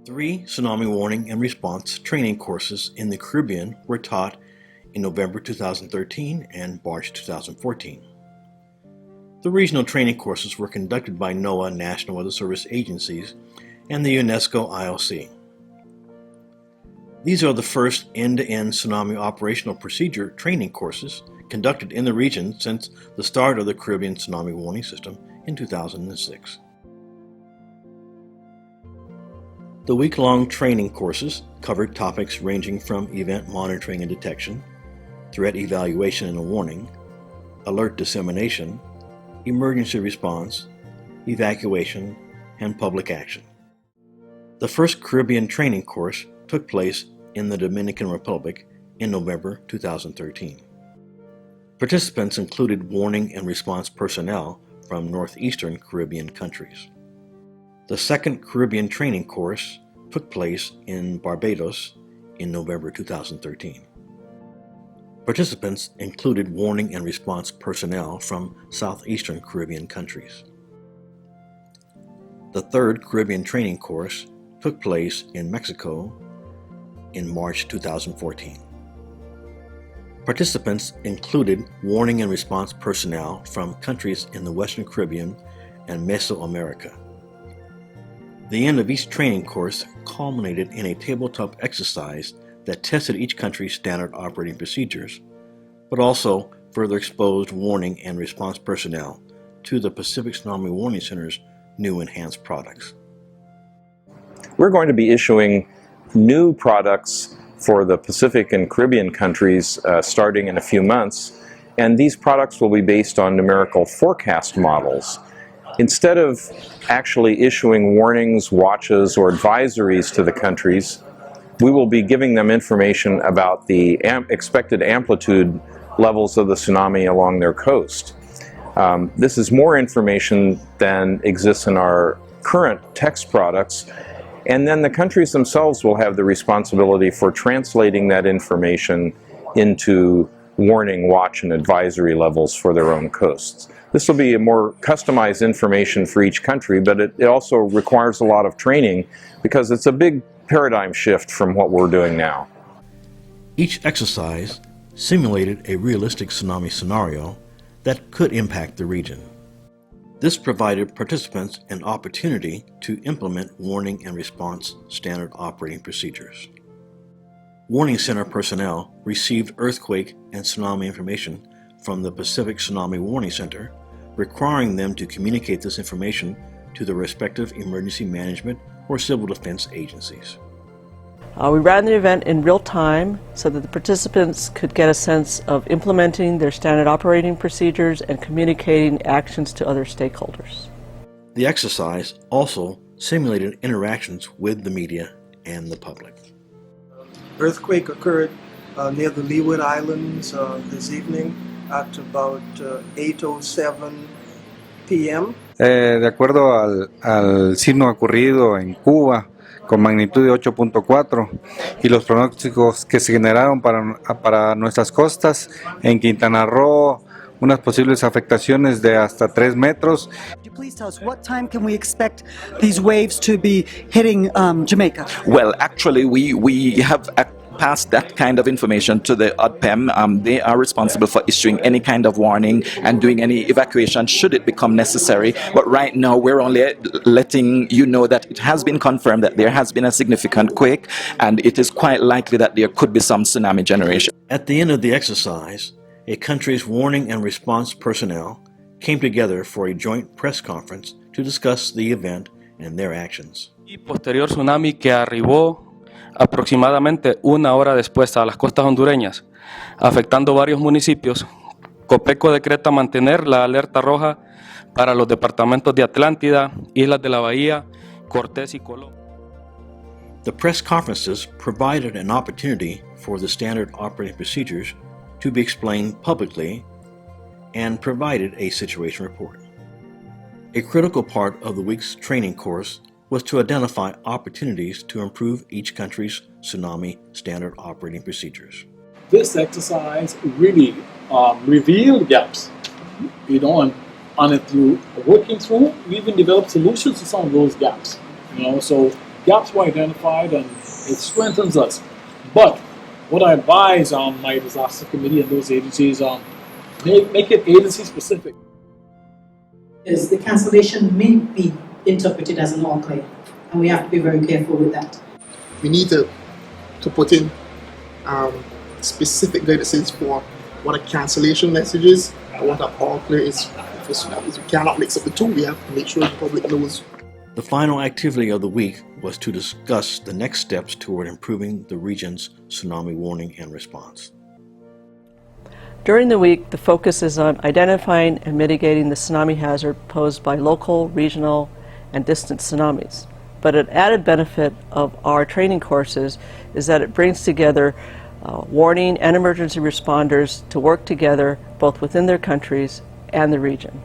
3 tsunami warning and response training courses in the Caribbean were taught in November 2013 and March 2014. The regional training courses were conducted by NOAA National Weather Service agencies and the UNESCO IOC. These are the first end-to-end tsunami operational procedure training courses conducted in the region since the start of the Caribbean Tsunami Warning System in 2006. The week-long training courses covered topics ranging from event monitoring and detection, threat evaluation and warning, alert dissemination, emergency response, evacuation, and public action. The first Caribbean training course took place in the Dominican Republic in November 2013. Participants included warning and response personnel from northeastern Caribbean countries. The second Caribbean training course took place in Barbados in November 2013. Participants included warning and response personnel from southeastern Caribbean countries. The third Caribbean training course took place in Mexico in March 2014. Participants included warning and response personnel from countries in the Western Caribbean and Mesoamerica. The end of each training course culminated in a tabletop exercise that tested each country's standard operating procedures, but also further exposed warning and response personnel to the Pacific Tsunami Warning Center's new enhanced products. We're going to be issuing new products for the Pacific and Caribbean countries starting in a few months, and these products will be based on numerical forecast models. Instead of actually issuing warnings, watches, or advisories to the countries, we will be giving them information about the expected amplitude levels of the tsunami along their coast. This is more information than exists in our current text products, and then the countries themselves will have the responsibility for translating that information into warning, watch, and advisory levels for their own coasts. This will be a more customized information for each country, but it also requires a lot of training because it's a big paradigm shift from what we're doing now. Each exercise simulated a realistic tsunami scenario that could impact the region. This provided participants an opportunity to implement warning and response standard operating procedures. Warning Center personnel received earthquake and tsunami information from the Pacific Tsunami Warning Center, requiring them to communicate this information to the respective emergency management or civil defense agencies. We ran the event in real time so that the participants could get a sense of implementing their standard operating procedures and communicating actions to other stakeholders. The exercise also simulated interactions with the media and the public. Earthquake occurred near the Leeward Islands this evening at about 8:07 p.m. De acuerdo al signo ocurrido en Cuba con magnitud de 8.4 y los pronósticos que se generaron para nuestras costas en Quintana Roo, unas posibles afectaciones de hasta 3 metros. Could you please tell us what time can we expect these waves to be hitting Jamaica? Well, actually, we have passed that kind of information to the ODPEM. They are responsible for issuing any kind of warning and doing any evacuation should it become necessary. But right now, we're only letting you know that it has been confirmed that there has been a significant quake, and it is quite likely that there could be some tsunami generation. At the end of the exercise, a country's warning and response personnel came together for a joint press conference to discuss the event and their actions. Y posterior tsunami que arribó aproximadamente una hora después a las costas hondureñas, afectando varios municipios. Copeco decreta mantener la alerta roja para los departamentos de Atlántida, Islas de la Bahía, Cortés y Colón. The press conferences provided an opportunity for the standard operating procedures to be explained publicly and provided a situation report. A critical part of the week's training course was to identify opportunities to improve each country's tsunami standard operating procedures. This exercise really revealed gaps, and through working through, we even developed solutions to some of those gaps. So gaps were identified and it strengthens us. But what I advise my disaster committee and those agencies, make it agency specific. Is the cancellation may be interpreted as an all claim, and we have to be very careful with that. We need to put in specific guidances for what a cancellation message is and what an all clear is for tsunamis. We cannot mix up the two. We have to make sure the public knows. The final activity of the week was to discuss the next steps toward improving the region's tsunami warning and response. During the week, the focus is on identifying and mitigating the tsunami hazard posed by local, regional, and distant tsunamis. But an added benefit of our training courses is that it brings together warning and emergency responders to work together both within their countries and the region.